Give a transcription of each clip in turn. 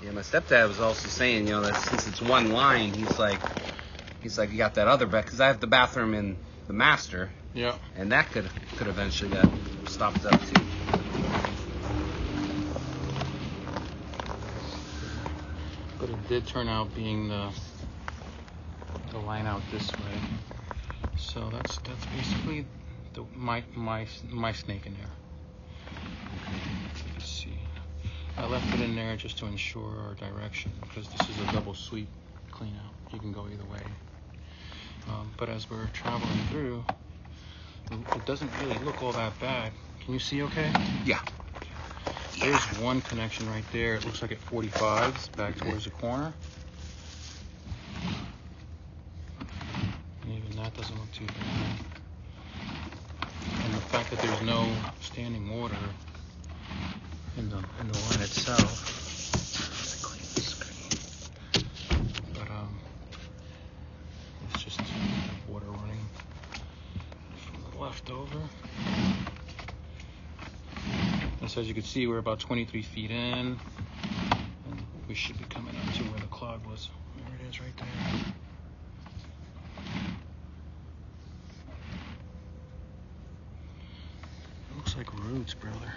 Yeah, my stepdad was also saying, that since it's one line, he's like, you got that other bed, because I have the bathroom in the master. Yeah. And that could eventually get stopped up too. But it did turn out being the line out this way. So that's basically my snake in there. Let's see. I left it in there just to ensure our direction, because this is a double sweep clean out. You can go either way. But as we're traveling through, it doesn't really look all that bad. Can you see okay? Yeah. There's one connection right there. It looks like it 45s back towards the corner. And even that doesn't look too bad. And the fact that there's no standing water in the line itself. But it's just water running from the left over. And so as you can see, we're about 23 feet in, and we should be coming up to where the clog was. There it is right there. It looks like roots, brother.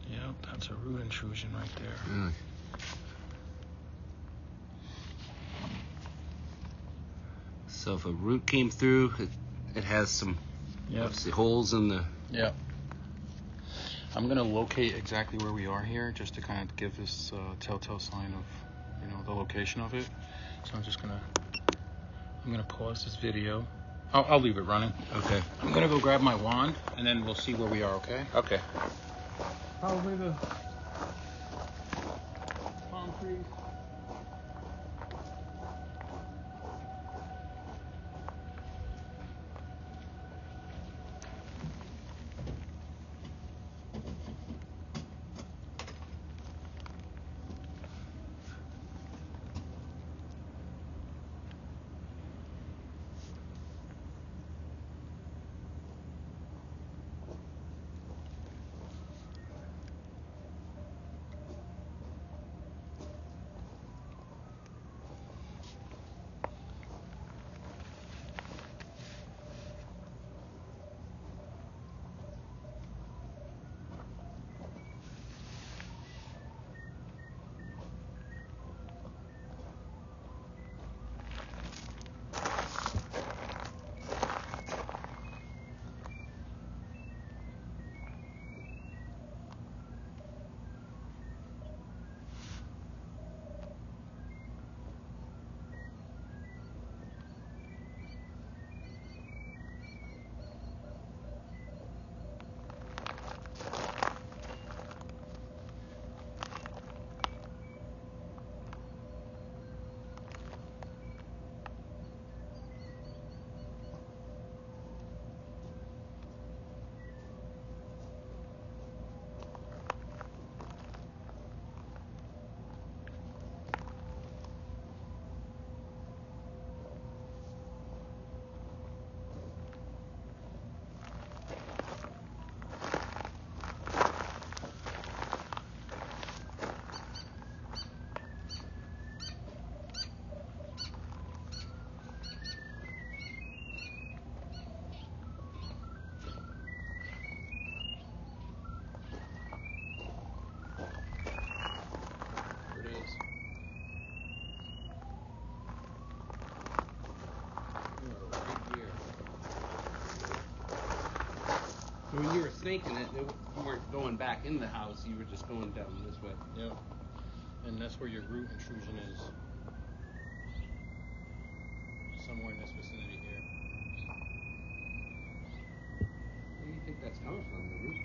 Yep, that's a root intrusion right there. Mm. So if a root came through, it has some holes in the... Yeah. I'm going to locate exactly where we are here, just to kind of give this telltale sign of, the location of it. So I'm going to pause this video. I'll leave it running. Okay. I'm going to go grab my wand, and then we'll see where we are, okay? Okay. Probably the palm trees. When you were snaking it, you weren't going back in the house. You were just going down this way. Yep. And that's where your root intrusion is. Somewhere in this vicinity here. Where do you think that's coming from? The root?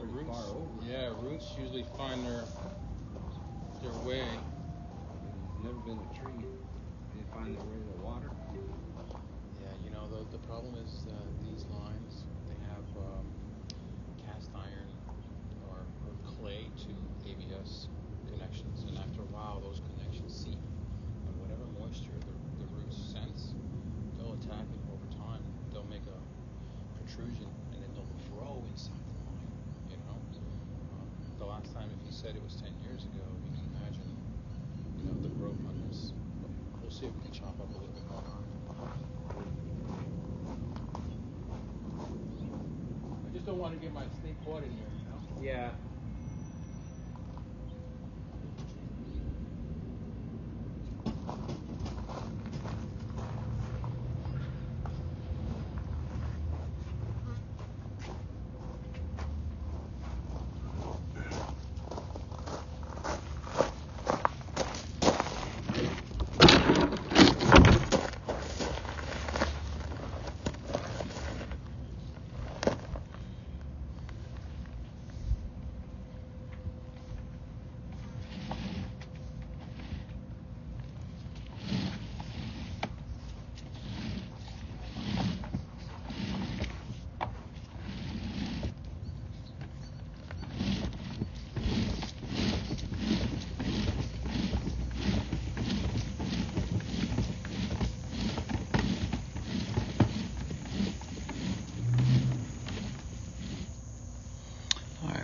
Roots. Far over. Yeah, roots usually find their way. You've never been a tree. They find their way to the water. Yeah, the problem is these lines, they have cast iron or clay to ABS connections, and after a while those connections seep, and whatever moisture the roots sense, they'll attack it over time. They'll make a protrusion, and then they'll grow inside the line. You know, the last time, if he said it was 10 years ago, you can imagine, the growth on this. But we'll see if we can chop up a little bit more. I just don't want to get my snake caught in there, Yeah.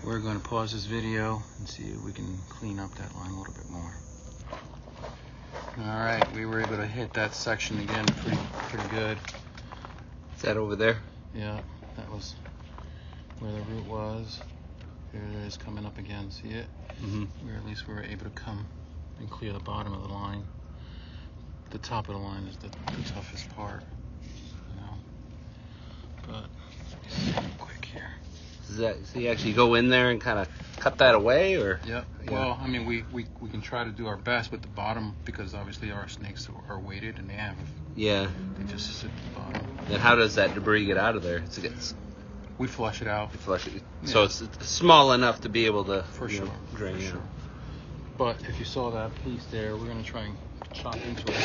We're going to pause this video and see if we can clean up that line a little bit more. Alright, we were able to hit that section again pretty good. Is that over there? Yeah, that was where the root was. Here it is coming up again, see it? Mm-hmm. At least we were able to come and clear the bottom of the line. The top of the line is the toughest part, But, let me see real quick here. So you actually go in there and kind of cut that away, or? Yep. Yeah. Well, I mean, we can try to do our best with the bottom, because obviously our snakes are weighted and they just sit at the bottom. Then how does that debris get out of there? We flush it out. You flush it. Yeah. So it's small enough to be able to drain. For sure. But if you saw that piece there, we're gonna try and chop into it.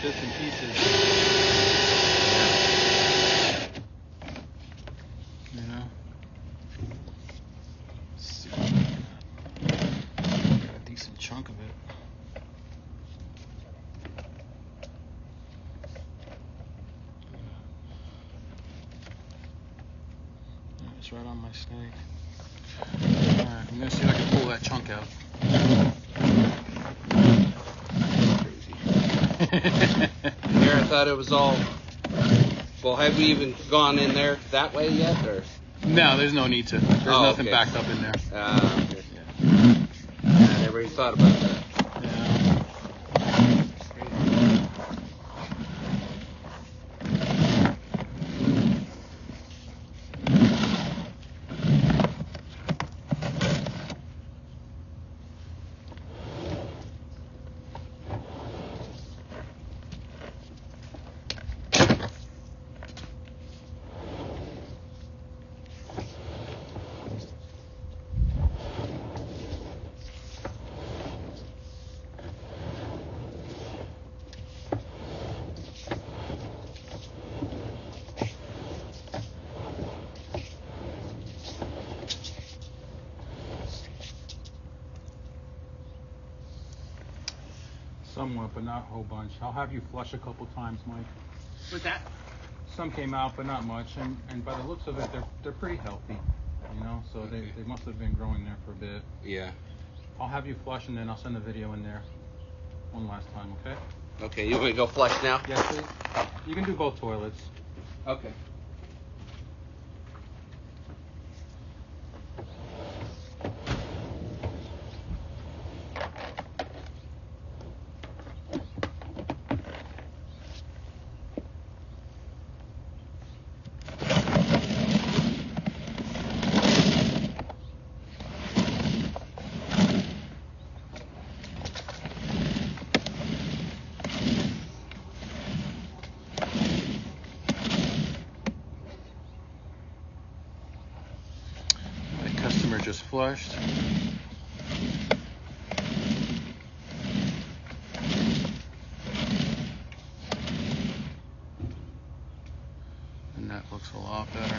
Bits and pieces. Let's see. Got a decent chunk of it. It's right on my snake. Alright, I'm gonna see if I can pull that chunk out. Here, I thought it was all. Well, have we even gone in there that way yet, or? No, there's no need to. There's nothing backed up in there. Okay. Yeah. I never even thought about that. Yeah. Somewhat, but not a whole bunch. I'll have you flush a couple times, Mike. With that? Some came out, but not much. And by the looks of it, they're pretty healthy. So Okay. they must have been growing there for a bit. Yeah. I'll have you flush, and then I'll send the video in there one last time, okay? Okay, you want me to go flush now? Yes, please. You can do both toilets. Okay. Just flushed. And That looks a lot better.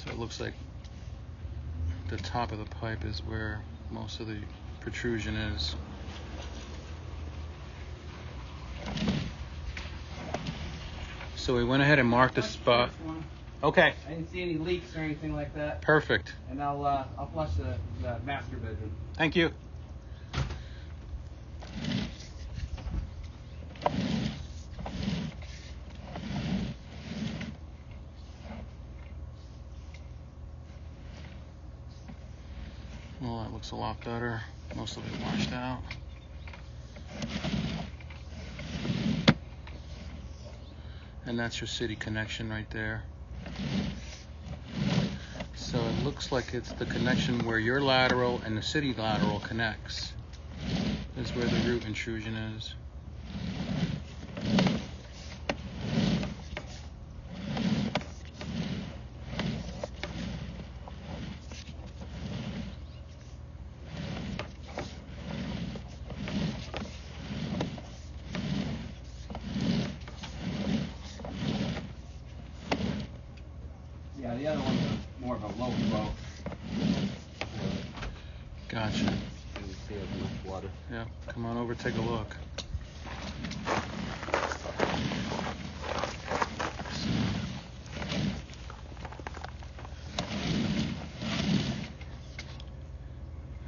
So it looks like the top of the pipe is where most of the protrusion is. So we went ahead and marked the spot. Okay. I didn't see any leaks or anything like that. Perfect. And I'll flush the master bedroom. Thank you. Well, that looks a lot better. Most of it washed out. And that's your city connection right there. So it looks like it's the connection where your lateral and the city lateral connects. Is where the root intrusion is. Yeah, the other one's more of a low flow. Gotcha. You can see it in the water. Yeah, come on over, take a look.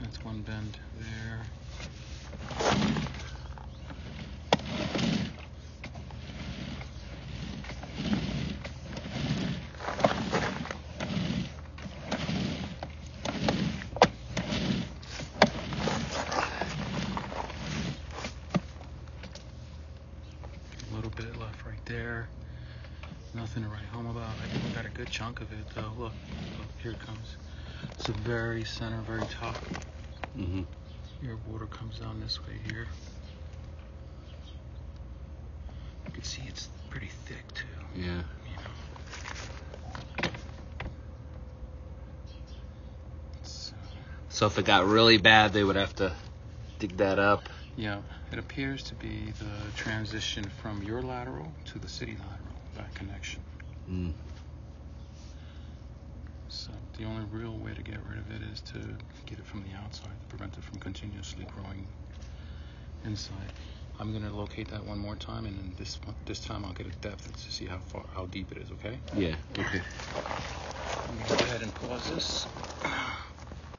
That's one bend there. A little bit left right there. Nothing to write home about. I think we got a good chunk of it though. Look, here it comes. It's the very center, very top. Mm-hmm. Your water comes down this way here. You can see it's pretty thick too. Yeah. You know. So if it got really bad, they would have to dig that up. Yeah, it appears to be the transition from your lateral to the city lateral, that connection. Mm. So the only real way to get rid of it is to get it from the outside, to prevent it from continuously growing inside. I'm gonna locate that one more time, and then this time I'll get a depth to see how deep it is. Okay? Yeah. Okay. I'm gonna go ahead and pause this.